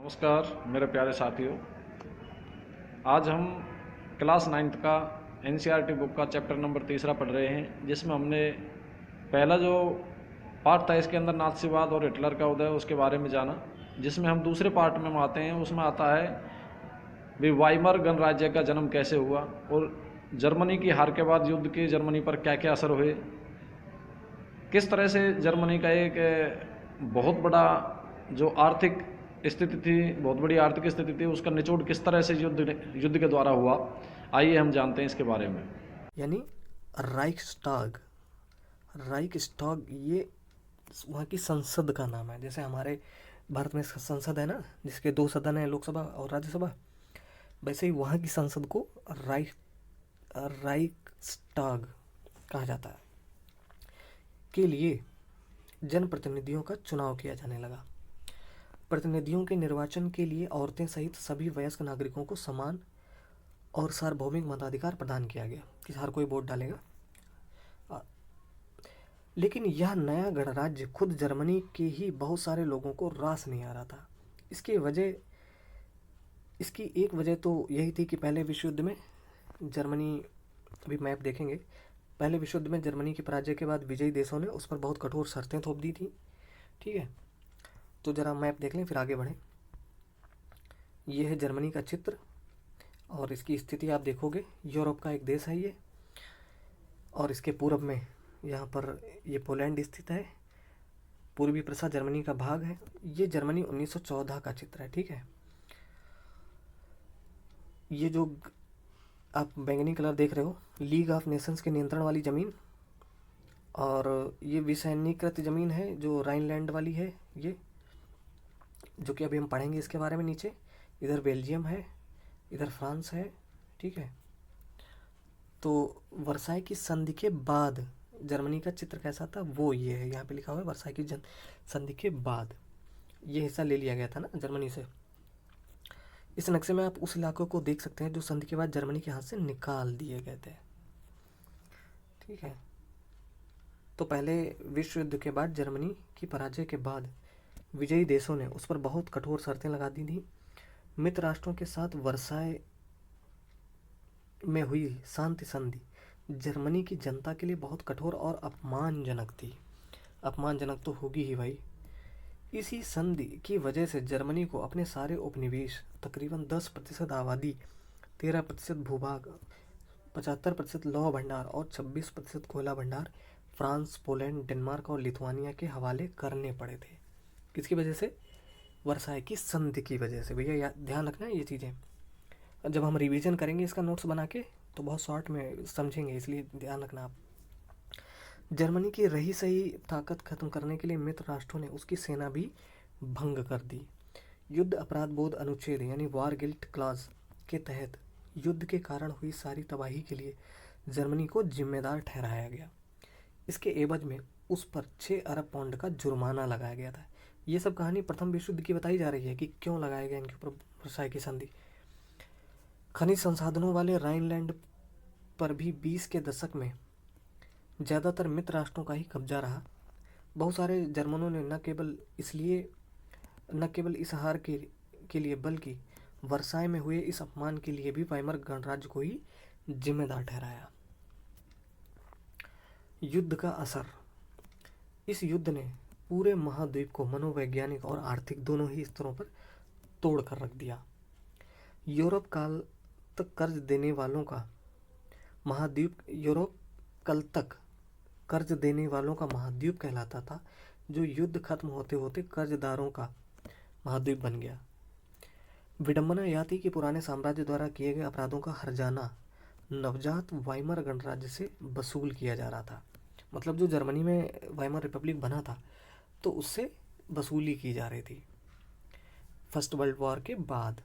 नमस्कार मेरे प्यारे साथियों। आज हम क्लास 9th का एनसीईआरटी बुक का चैप्टर नंबर 3 पढ़ रहे हैं, जिसमें हमने पहला जो पार्ट था इसके अंदर नाथसीवाद और हिटलर का उदय उसके बारे में जाना। जिसमें हम दूसरे पार्ट में आते हैं, उसमें आता है भी वाइमर गणराज्य का जन्म कैसे हुआ और जर्मनी की हार के बाद युद्ध के जर्मनी पर क्या क्या असर हुए, किस तरह से जर्मनी का एक बहुत बड़ा जो आर्थिक स्थिति थी, बहुत बड़ी आर्थिक स्थिति थी, उसका निचोड़ किस तरह से युद्ध के द्वारा हुआ। आइए हम जानते हैं इसके बारे में। यानी राइक्सटाग राइक्सटाग ये वहाँ की संसद का नाम है। जैसे हमारे भारत में संसद है ना, जिसके 2 सदन हैं, लोकसभा और राज्यसभा, वैसे ही वहाँ की संसद को राइक्सटाग कहा जाता है। के लिए जनप्रतिनिधियों का चुनाव किया जाने लगा। प्रतिनिधियों के निर्वाचन के लिए औरतें सहित सभी वयस्क नागरिकों को समान और सार्वभौमिक मताधिकार प्रदान किया गया कि हर कोई वोट डालेगा। लेकिन यह नया गणराज्य खुद जर्मनी के ही बहुत सारे लोगों को रास नहीं आ रहा था। इसकी एक वजह तो यही थी कि पहले विश्व युद्ध में जर्मनी, अभी मैप देखेंगे, पहले विश्व युद्ध में जर्मनी के पराजय के बाद विजयी देशों ने उस पर बहुत कठोर शर्तें थोप दी थी। ठीक है, तो ज़रा मैप देख लें फिर आगे बढ़ें। ये है जर्मनी का चित्र और इसकी स्थिति आप देखोगे, यूरोप का एक देश है ये, और इसके पूर्व में यहाँ पर ये पोलैंड स्थित है। पूर्वी प्रसा जर्मनी का भाग है। ये जर्मनी 1914 का चित्र है। ठीक है, ये जो आप बैंगनी कलर देख रहे हो, लीग ऑफ नेशंस के नियंत्रण वाली ज़मीन, और ये विसैन्यीकृत ज़मीन है जो राइनलैंड वाली है, ये जो कि अभी हम पढ़ेंगे इसके बारे में नीचे। इधर बेल्जियम है, इधर फ्रांस है। ठीक है, तो वर्साई की संधि के बाद जर्मनी का चित्र कैसा था वो ये है, यहाँ पे लिखा हुआ है वर्साई की संधि के बाद ये हिस्सा ले लिया गया था ना जर्मनी से। इस नक्शे में आप उस इलाकों को देख सकते हैं जो संधि के बाद जर्मनी के हाथ से निकाल दिए गए थे। ठीक है, तो पहले विश्व युद्ध के बाद जर्मनी की पराजय के बाद विजयी देशों ने उस पर बहुत कठोर शर्तें लगा दी थी। मित्र राष्ट्रों के साथ वर्साई में हुई शांति संधि जर्मनी की जनता के लिए बहुत कठोर और अपमानजनक थी। अपमानजनक तो होगी ही भाई। इसी संधि की वजह से जर्मनी को अपने सारे उपनिवेश, तकरीबन 10% आबादी, 13% भूभाग, 75% लौह भंडार और 26% कोयला भंडार फ्रांस, पोलैंड, डेनमार्क और लिथुआनिया के हवाले करने पड़े थे। किसकी वजह से? वर्साई की संधि की वजह से। भैया ध्यान रखना है ये चीज़ें, जब हम रिवीजन करेंगे इसका नोट्स बना के तो बहुत शॉर्ट में समझेंगे, इसलिए ध्यान रखना आप। जर्मनी की रही सही ताकत खत्म करने के लिए मित्र राष्ट्रों ने उसकी सेना भी भंग कर दी। युद्ध अपराध बोध अनुच्छेद यानी वार गिल्ट क्लॉज के तहत युद्ध के कारण हुई सारी तबाही के लिए जर्मनी को जिम्मेदार ठहराया गया। इसके एवज में उस पर 6 अरब पाउंड का जुर्माना लगाया गया था। ये सब कहानी प्रथम विश्व युद्ध की बताई जा रही है कि क्यों लगाया गया इनके ऊपर वर्साई की संधि। खनिज संसाधनों वाले राइनलैंड पर भी 20 के दशक में ज़्यादातर मित्र राष्ट्रों का ही कब्जा रहा। बहुत सारे जर्मनों ने न केवल इस हार के लिए बल्कि वर्साई में हुए इस अपमान के लिए भी वाइमर गणराज्य को ही जिम्मेदार ठहराया। युद्ध का असर। इस युद्ध ने पूरे महाद्वीप को मनोवैज्ञानिक और आर्थिक दोनों ही स्तरों पर तोड़ कर रख दिया। यूरोप काल तक कर्ज देने वालों का महाद्वीप कहलाता था, जो युद्ध खत्म होते होते कर्जदारों का महाद्वीप बन गया। विडंबना यह थी कि पुराने साम्राज्य द्वारा किए गए अपराधों का हर्जाना नवजात वाइमर गणराज्य से वसूल किया जा रहा था। मतलब जो जर्मनी में वाइमर रिपब्लिक बना था तो उससे वसूली की जा रही थी। फर्स्ट वर्ल्ड वॉर के बाद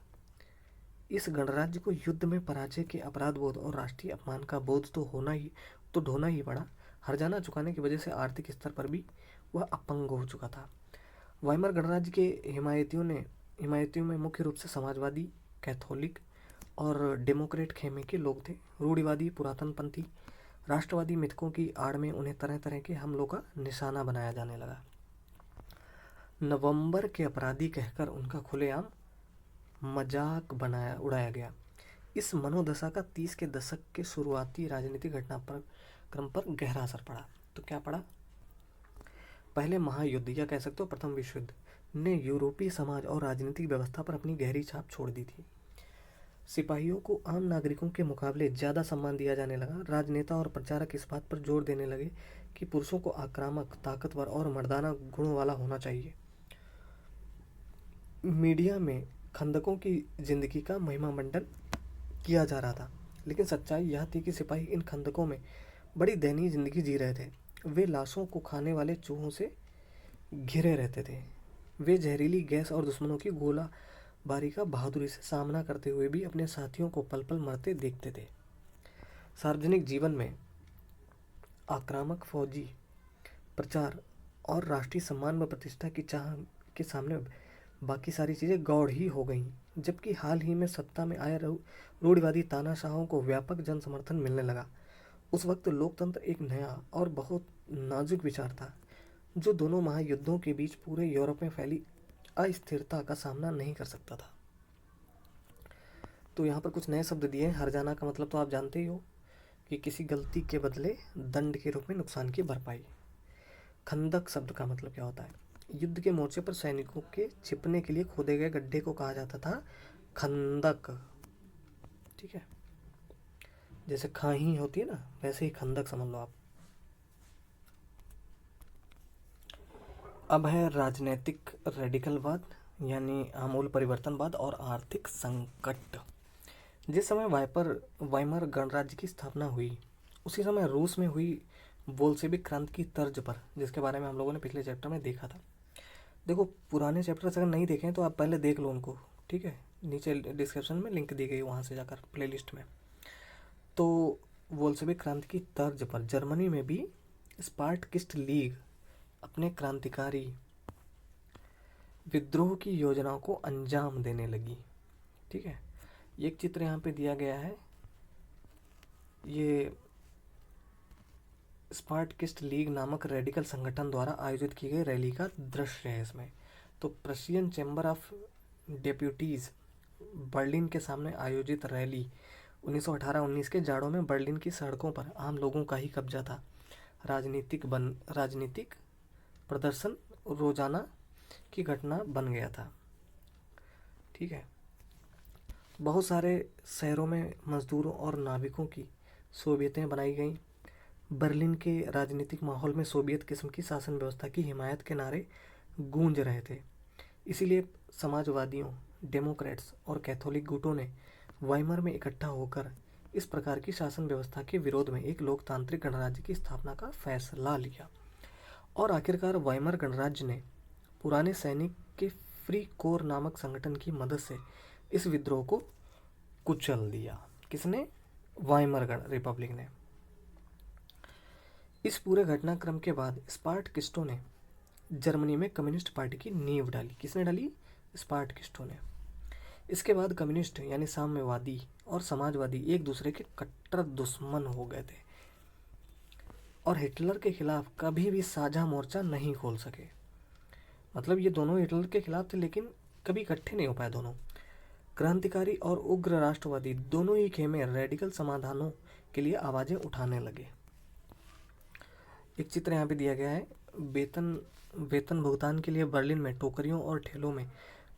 इस गणराज्य को युद्ध में पराजय के अपराध बोध और राष्ट्रीय अपमान का बोध तो ढोना ही पड़ा। हर्जाना चुकाने की वजह से आर्थिक स्तर पर भी वह अपंग हो चुका था। वाइमर गणराज्य के हिमायतियों में मुख्य रूप से समाजवादी, कैथोलिक और डेमोक्रेट खेमे के लोग थे। रूढ़िवादी, पुरातनपंथी, राष्ट्रवादी मिथकों की आड़ में उन्हें तरह तरह के हमलों का निशाना बनाया जाने लगा। नवंबर के अपराधी कहकर उनका खुलेआम मजाक बनाया उड़ाया गया। इस मनोदशा का 30 के दशक के शुरुआती राजनीतिक घटनाक्रम पर गहरा असर पड़ा। तो क्या पड़ा? पहले महायुद्ध या कह सकते हो प्रथम विश्व युद्ध ने यूरोपीय समाज और राजनीतिक व्यवस्था पर अपनी गहरी छाप छोड़ दी थी। सिपाहियों को आम नागरिकों के मुकाबले ज़्यादा सम्मान दिया जाने लगा। राजनेता और प्रचारक इस बात पर जोर देने लगे कि पुरुषों को आक्रामक, ताकतवर और मर्दाना गुणों वाला होना चाहिए। मीडिया में खंदकों की जिंदगी का महिमा मंडन किया जा रहा था, लेकिन सच्चाई यह थी कि सिपाही इन खंदकों में बड़ी दयनीय जिंदगी जी रहे थे। वे लाशों को खाने वाले चूहों से घिरे रहते थे। वे जहरीली गैस और दुश्मनों की गोलाबारी का बहादुरी से सामना करते हुए भी अपने साथियों को पल पल मरते देखते थे। सार्वजनिक जीवन में आक्रामक फौजी प्रचार और राष्ट्रीय सम्मान व प्रतिष्ठा की चाह के सामने बाकी सारी चीज़ें गौड़ ही हो गईं। जबकि हाल ही में सत्ता में आए रूढ़िवादी तानाशाहों को व्यापक जन समर्थन मिलने लगा। उस वक्त लोकतंत्र एक नया और बहुत नाजुक विचार था, जो दोनों महायुद्धों के बीच पूरे यूरोप में फैली अस्थिरता का सामना नहीं कर सकता था। तो यहाँ पर कुछ नए शब्द दिए हैं। हर्जाना का मतलब तो आप जानते ही हो कि किसी गलती के बदले दंड के रूप में नुकसान की भरपाई। खंदक शब्द का मतलब क्या होता है? युद्ध के मोर्चे पर सैनिकों के छिपने के लिए खोदे गए गड्ढे को कहा जाता था खंदक। ठीक है, जैसे खाई होती है ना, वैसे ही खंदक समझ लो आप। अब है राजनैतिक रेडिकलवाद यानी आमूल परिवर्तनवाद और आर्थिक संकट। जिस समय वाइमर गणराज्य की स्थापना हुई, उसी समय रूस में हुई बोल्शेविक क्रांति की तर्ज पर, जिसके बारे में हम लोगों ने पिछले चैप्टर में देखा था। देखो, पुराने चैप्टर्स अगर नहीं देखें तो आप पहले देख लो उनको, ठीक है? नीचे डिस्क्रिप्शन में लिंक दी गई, वहाँ से जाकर प्लेलिस्ट में। तो बोल्शेविक क्रांति की तर्ज पर जर्मनी में भी स्पार्टकिस्ट लीग अपने क्रांतिकारी विद्रोह की योजनाओं को अंजाम देने लगी। ठीक है, एक चित्र यहाँ पे दिया गया है, ये स्पार्टकिस्ट लीग नामक रेडिकल संगठन द्वारा आयोजित की गई रैली का दृश्य है इसमें। तो Prussian chamber of deputies Berlin के सामने आयोजित रैली 1918-19 के जाड़ों में बर्लिन की सड़कों पर आम लोगों का ही कब्जा था। राजनीतिक प्रदर्शन रोजाना की घटना बन गया था। ठीक है, बहुत सारे शहरों में मजदूरों और नाविकों की सोवियतें बनाई गईं। बर्लिन के राजनीतिक माहौल में सोवियत किस्म की शासन व्यवस्था की हिमायत के नारे गूंज रहे थे। इसीलिए समाजवादियों, डेमोक्रेट्स और कैथोलिक गुटों ने वाइमर में इकट्ठा होकर इस प्रकार की शासन व्यवस्था के विरोध में एक लोकतांत्रिक गणराज्य की स्थापना का फैसला लिया। और आखिरकार वाइमर गणराज्य ने पुराने सैनिक के फ्री कोर नामक संगठन की मदद से इस विद्रोह को कुचल दिया। किसने? वाइमर रिपब्लिक ने। इस पूरे घटनाक्रम के बाद स्पार्टकिस्टों ने जर्मनी में कम्युनिस्ट पार्टी की नींव डाली। किसने डाली? स्पार्टकिस्टों ने। इसके बाद कम्युनिस्ट यानी साम्यवादी और समाजवादी एक दूसरे के कट्टर दुश्मन हो गए थे और हिटलर के खिलाफ कभी भी साझा मोर्चा नहीं खोल सके। मतलब ये दोनों हिटलर के खिलाफ थे, लेकिन कभी इकट्ठे नहीं हो पाए दोनों। क्रांतिकारी और उग्र राष्ट्रवादी दोनों ही खेमे रेडिकल समाधानों के लिए आवाज़ें उठाने लगे। एक चित्र यहाँ पे दिया गया है। वेतन भुगतान के लिए बर्लिन में टोकरियों और ठेलों में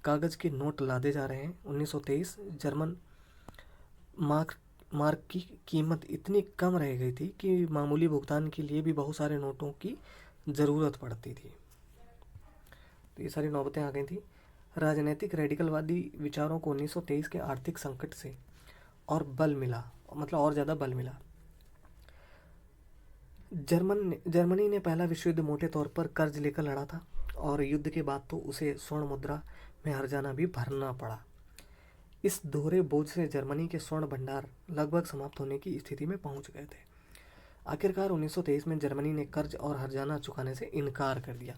कागज़ के नोट लादे जा रहे हैं। 1923 जर्मन मार्क की कीमत इतनी कम रह गई थी कि मामूली भुगतान के लिए भी बहुत सारे नोटों की ज़रूरत पड़ती थी। तो ये सारी नौबतें आ गई थी। राजनीतिक रेडिकलवादी विचारों को 1923 के आर्थिक संकट से और बल मिला, मतलब और ज़्यादा बल मिला। जर्मनी ने पहला विश्व युद्ध मोटे तौर पर कर्ज लेकर लड़ा था और युद्ध के बाद तो उसे स्वर्ण मुद्रा में हर्जाना भी भरना पड़ा। इस दोहरे बोझ से जर्मनी के स्वर्ण भंडार लगभग समाप्त होने की स्थिति में पहुंच गए थे। आखिरकार 1923 में जर्मनी ने कर्ज और हर्जाना चुकाने से इनकार कर दिया।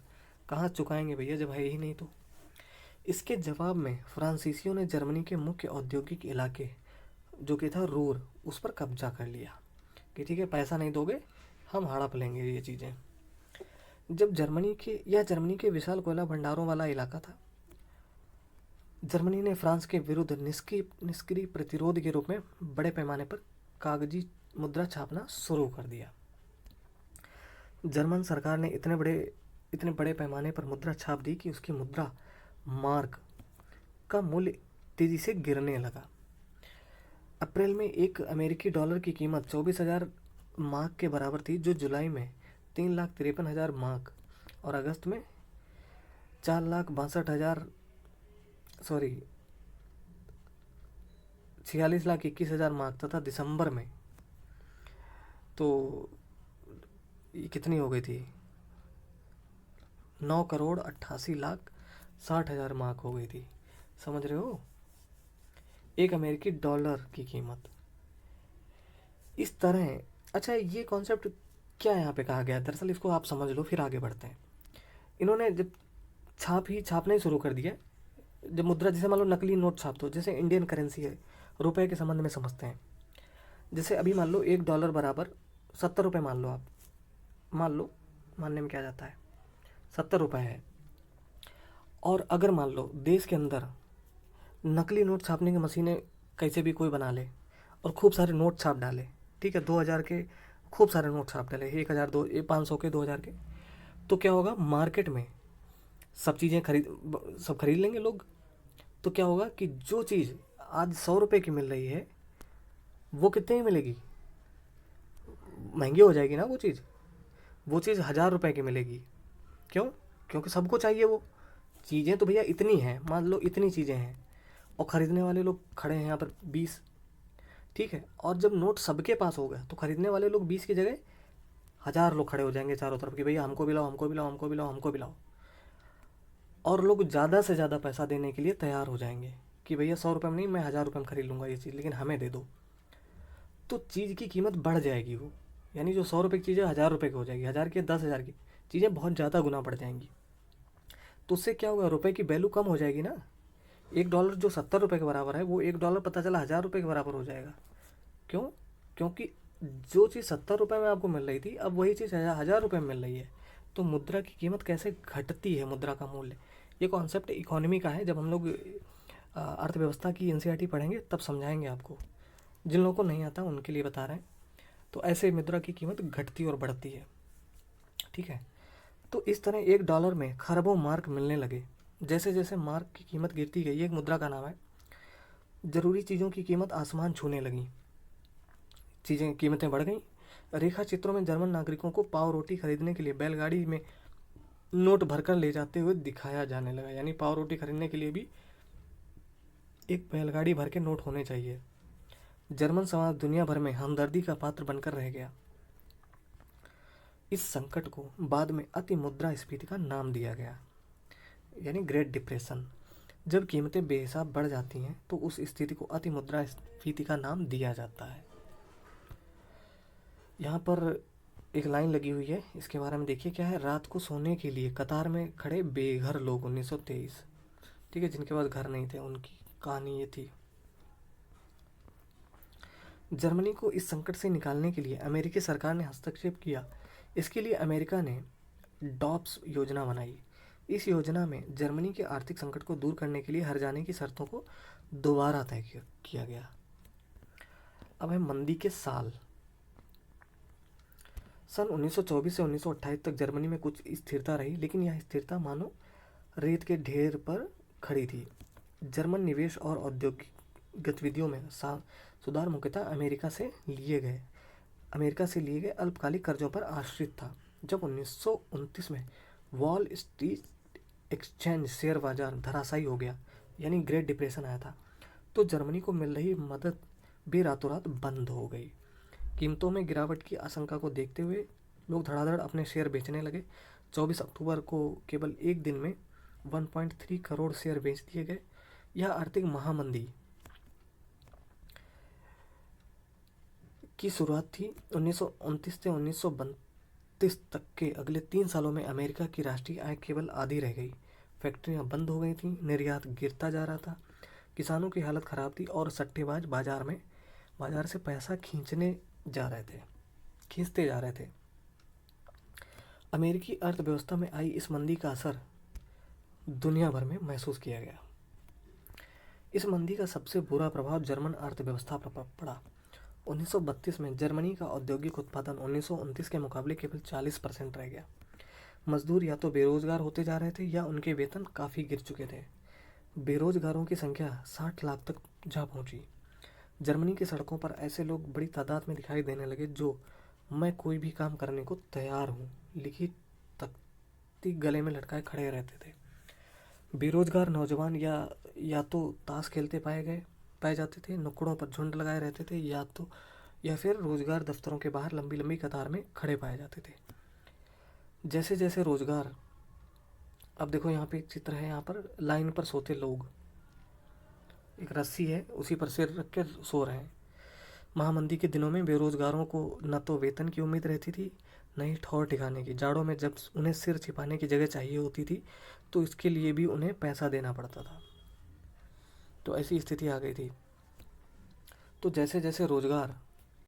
कहाँ चुकाएंगे भैया जब है ही नहीं तो। इसके जवाब में फ्रांसीसियों ने जर्मनी के मुख्य औद्योगिक इलाके जो कि था रूर, उस पर कब्जा कर लिया कि ठीक है, पैसा नहीं दोगे हम हड़प लेंगे ये चीज़ें। जब जर्मनी के विशाल कोयला भंडारों वाला इलाका था जर्मनी ने फ्रांस के विरुद्ध निष्क्रिय प्रतिरोध के रूप में बड़े पैमाने पर कागजी मुद्रा छापना शुरू कर दिया। जर्मन सरकार ने इतने बड़े पैमाने पर मुद्रा छाप दी कि उसकी मुद्रा मार्क का मूल्य तेजी से गिरने लगा। अप्रैल में एक अमेरिकी डॉलर की कीमत 24,000 मार्क के बराबर थी, जो जुलाई में 3,53,000 मार्क और अगस्त में 46,21,000 मार्क तथा दिसंबर में तो ये कितनी हो गई थी, 9,88,60,000 मार्क हो गई थी। समझ रहे हो, एक अमेरिकी डॉलर की कीमत इस तरह। अच्छा, ये कॉन्सेप्ट क्या यहाँ पे कहा गया, दरअसल इसको आप समझ लो फिर आगे बढ़ते हैं। इन्होंने जब छापना ही शुरू कर दिया, जब मुद्रा, जैसे मान लो नकली नोट छाप दो, जैसे इंडियन करेंसी है, रुपए के संबंध में समझते हैं। जैसे अभी मान लो $1 बराबर 70 रुपये मान लो आप, मान लो, मानने में क्या जाता है, 70 रुपये है। और अगर मान लो देश के अंदर नकली नोट छापने की मशीनें कैसे भी कोई बना ले और खूब सारे नोट छाप डाले, ठीक है, 2,000 के खूब सारे नोट छाप डाले, 1,000, 500 के, 2,000 के, तो क्या होगा, मार्केट में सब चीज़ें सब खरीद लेंगे लोग। तो क्या होगा कि जो चीज़ आज 100 रुपये की मिल रही है वो कितने की मिलेगी, महंगी हो जाएगी ना वो चीज़ 1,000 रुपये की मिलेगी। क्यों? क्योंकि सबको चाहिए वो चीज़ें, तो भैया इतनी हैं, मान लो इतनी चीज़ें हैं और ख़रीदने वाले लोग खड़े हैं यहाँ पर 20, ठीक है। और जब नोट सबके पास होगा तो खरीदने वाले लोग 20 की जगह 1,000 लोग खड़े हो जाएंगे चारों तरफ कि भैया हमको भी लाओ, हमको भी लाओ, हमको भी लाओ, हमको भी लाओ। और लोग ज़्यादा से ज़्यादा पैसा देने के लिए तैयार हो जाएंगे कि भैया 100 रुपये में नहीं, मैं 1,000 रुपये में खरीद लूँगा ये चीज़, लेकिन हमें दे दो। तो चीज़ की कीमत बढ़ जाएगी वो, यानी जो 100 रुपये की चीज़ है 1,000 रुपये की हो जाएगी, 1,000 की 10,000 की चीज़ें बहुत ज़्यादा गुना बढ़ जाएंगी। तो उससे क्या होगा, रुपये की वैल्यू कम हो जाएगी ना। $1 जो 70 रुपये के बराबर है वो $1 पता चला 1,000 रुपये के बराबर हो जाएगा। क्यों? क्योंकि जो चीज़ 70 रुपये में आपको मिल रही थी अब वही चीज़ 1,000 रुपये में मिल रही है। तो मुद्रा की कीमत कैसे घटती है, मुद्रा का मूल्य, ये कॉन्सेप्ट इकोनॉमी का है। जब हम लोग अर्थव्यवस्था की एनसीईआरटी पढ़ेंगे तब समझाएंगे आपको, जिन लोगों को नहीं आता उनके लिए बता रहे हैं। तो ऐसे मुद्रा की कीमत घटती और बढ़ती है, ठीक है। तो इस तरह $1 में खरबों मार्क मिलने लगे। जैसे जैसे मार्क की कीमत गिरती गई, एक मुद्रा का नाम है, ज़रूरी चीज़ों की कीमत आसमान छूने लगी, कीमतें बढ़ गईं। रेखा चित्रों में जर्मन नागरिकों को पाव रोटी खरीदने के लिए बैलगाड़ी में नोट भरकर ले जाते हुए दिखाया जाने लगा, यानी पाव रोटी खरीदने के लिए भी एक बैलगाड़ी भर के नोट होने चाहिए। जर्मन समाज दुनिया भर में हमदर्दी का पात्र बनकर रह गया। इस संकट को बाद में अति मुद्रास्फीति का नाम दिया गया, यानी ग्रेट डिप्रेशन। जब कीमतें बेहिसाब बढ़ जाती हैं तो उस स्थिति को अति मुद्रास्फीति का नाम दिया जाता है। यहाँ पर एक लाइन लगी हुई है, इसके बारे में देखिए क्या है। रात को सोने के लिए कतार में खड़े बेघर लोग 1923, ठीक है, जिनके पास घर नहीं थे, उनकी कहानी ये थी। जर्मनी को इस संकट से निकालने के लिए अमेरिकी सरकार ने हस्तक्षेप किया। इसके लिए अमेरिका ने डॉप्स योजना बनाई। इस योजना में जर्मनी के आर्थिक संकट को दूर करने के लिए हर्जाने की शर्तों को दोबारा तय किया गया। अब है मंदी के साल। सन 1924 से 1928 तक जर्मनी में कुछ स्थिरता रही, लेकिन यह स्थिरता मानो रेत के ढेर पर खड़ी थी। जर्मन निवेश और औद्योगिक गतिविधियों में सुधार मुख्यतः अमेरिका से लिए गए अल्पकालिक कर्जों पर आश्रित था। जब 1929 में वॉल स्ट्रीट एक्सचेंज शेयर बाजार धराशायी हो गया, यानी ग्रेट डिप्रेशन आया था, तो जर्मनी को मिल रही मदद भी रातों रात बंद हो गई। कीमतों में गिरावट की आशंका को देखते हुए लोग धड़ाधड़ अपने शेयर बेचने लगे। 24 अक्टूबर को केवल एक दिन में 1.3 करोड़ शेयर बेच दिए गए। यह आर्थिक महामंदी की शुरुआत थी। 1929 से 1932 तक के अगले 3 सालों में अमेरिका की राष्ट्रीय आय केवल आधी रह गई। फैक्ट्रियां बंद हो गई थीं, निर्यात गिरता जा रहा था, किसानों की हालत ख़राब थी और सट्टेबाज बाजार से पैसा खींचते जा रहे थे। अमेरिकी अर्थव्यवस्था में आई इस मंदी का असर दुनिया भर में महसूस किया गया। इस मंदी का सबसे बुरा प्रभाव जर्मन अर्थव्यवस्था पर पड़ा। 1932 में जर्मनी का औद्योगिक उत्पादन 1929 के मुकाबले केवल 40% रह गया। मजदूर या तो बेरोजगार होते जा रहे थे या उनके वेतन काफ़ी गिर चुके थे। बेरोजगारों की संख्या 60 लाख तक जा पहुंची। जर्मनी की सड़कों पर ऐसे लोग बड़ी तादाद में दिखाई देने लगे जो मैं कोई भी काम करने को तैयार हूँ लिखी तख्ती गले में लटकाए खड़े रहते थे। बेरोजगार नौजवान या तो ताश खेलते पाए जाते थे, नुक्कड़ों पर झुंड लगाए रहते थे, या फिर रोजगार दफ्तरों के बाहर लंबी लंबी कतार में खड़े पाए जाते थे। जैसे जैसे रोजगार, अब देखो यहाँ पे एक चित्र है, यहाँ पर लाइन पर सोते लोग, एक रस्सी है उसी पर सिर रख कर सो रहे हैं। महामंदी के दिनों में बेरोजगारों को न तो वेतन की उम्मीद रहती थी, न ही ठौर ठिकाने की। जाड़ों में जब उन्हें सिर छिपाने की जगह चाहिए होती थी तो इसके लिए भी उन्हें पैसा देना पड़ता था। तो ऐसी स्थिति आ गई थी। तो जैसे जैसे रोजगार